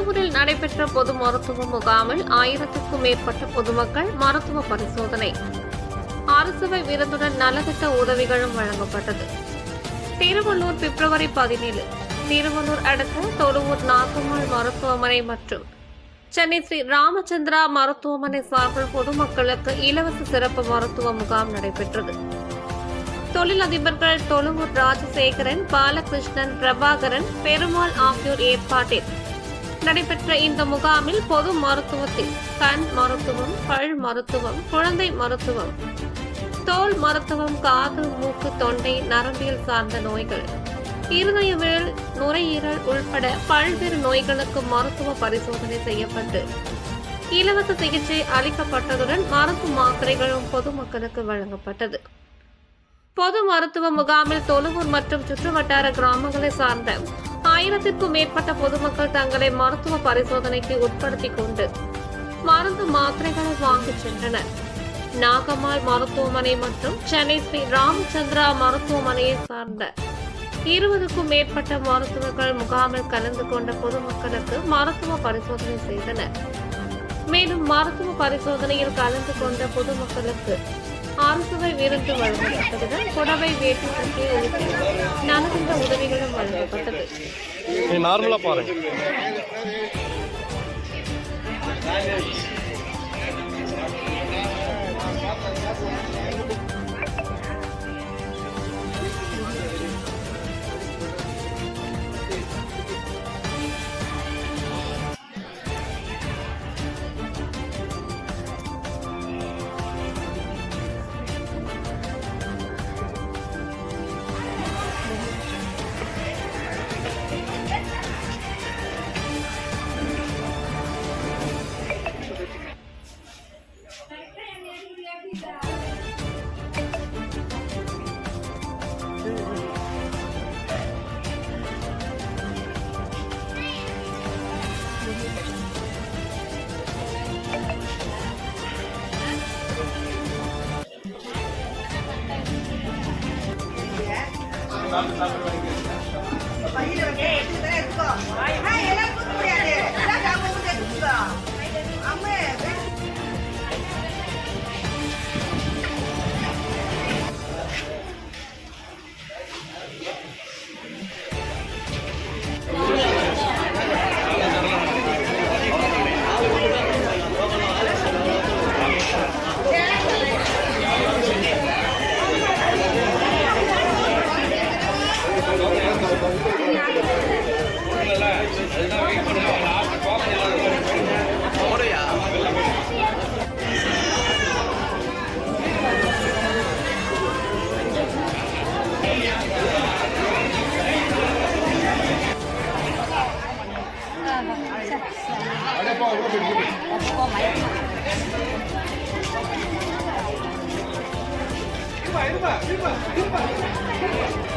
தொழுவூரில் நடைபெற்ற பொது மருத்துவ முகாமில் 1000க்கும் மேற்பட்ட பொதுமக்கள் மருத்துவ பரிசோதனை. அரசவை விருதுடன் நலத்திட்ட உதவிகளும் வழங்கப்பட்டது. திருவள்ளூர் பிப்ரவரி 17. திருவள்ளூர் அடுத்த தொழுவூர் நாகம்மாள் மருத்துவமனை மற்றும் சென்னை ஸ்ரீ ராமச்சந்திரா மருத்துவமனை சார்பில் பொதுமக்களுக்கு இலவச சிறப்பு மருத்துவ முகாம் நடைபெற்றது. தொழிலதிபர்கள் தொழுவூர் ராஜசேகரன், பாலகிருஷ்ணன், பிரபாகரன், பெருமாள் ஆகியோர் ஏற்பாட்டில் நடைபெற்ற இந்த முகாமில் பொது மருத்துவத்தில் கண் மருத்துவம், பல் மருத்துவம், குழந்தை மருத்துவம், தோல் மருத்துவம், காது, மூக்கு, தொண்டை, நரம்பியல் சார்ந்த நோய்கள், இருதயவியல், நுரையீரல் உள்பட பல்வேறு நோய்களுக்கு மருத்துவ பரிசோதனை செய்யப்பட்டு இலவச சிகிச்சை அளிக்கப்பட்டதுடன் மருந்து மாத்திரைகளும் பொதுமக்களுக்கு வழங்கப்பட்டது. பொது மருத்துவ முகாமில் தொழுவூர் மற்றும் சுற்றுவட்டார கிராமங்களை சார்ந்த 1000க்கும் மேற்பட்ட பொதுமக்கள் தங்களை மருத்துவ பரிசோதனைக்கு உட்படுத்திக் கொண்டு மருந்து மாத்திரைகளை வாங்கிச் சென்றனர். நாகம்மாள் மருத்துவமனை மற்றும் சென்னை ஸ்ரீ ராமச்சந்திரா மருத்துவமனையை சார்ந்த 20க்கும் மேற்பட்ட மருத்துவர்கள் முகாமில் கலந்து கொண்ட பொதுமக்களுக்கு மருத்துவ பரிசோதனை செய்தனர். மேலும் மருத்துவ பரிசோதனையில் கலந்து கொண்ட பொதுமக்களுக்கு அரசுவை விருந்து வழங்கப்பட்டதுடன் புடவை, வேட்டி, சட்டை உள்ளிட்ட நலத்திட்ட உதவிகளும் வழங்கப்பட்டது. Irma.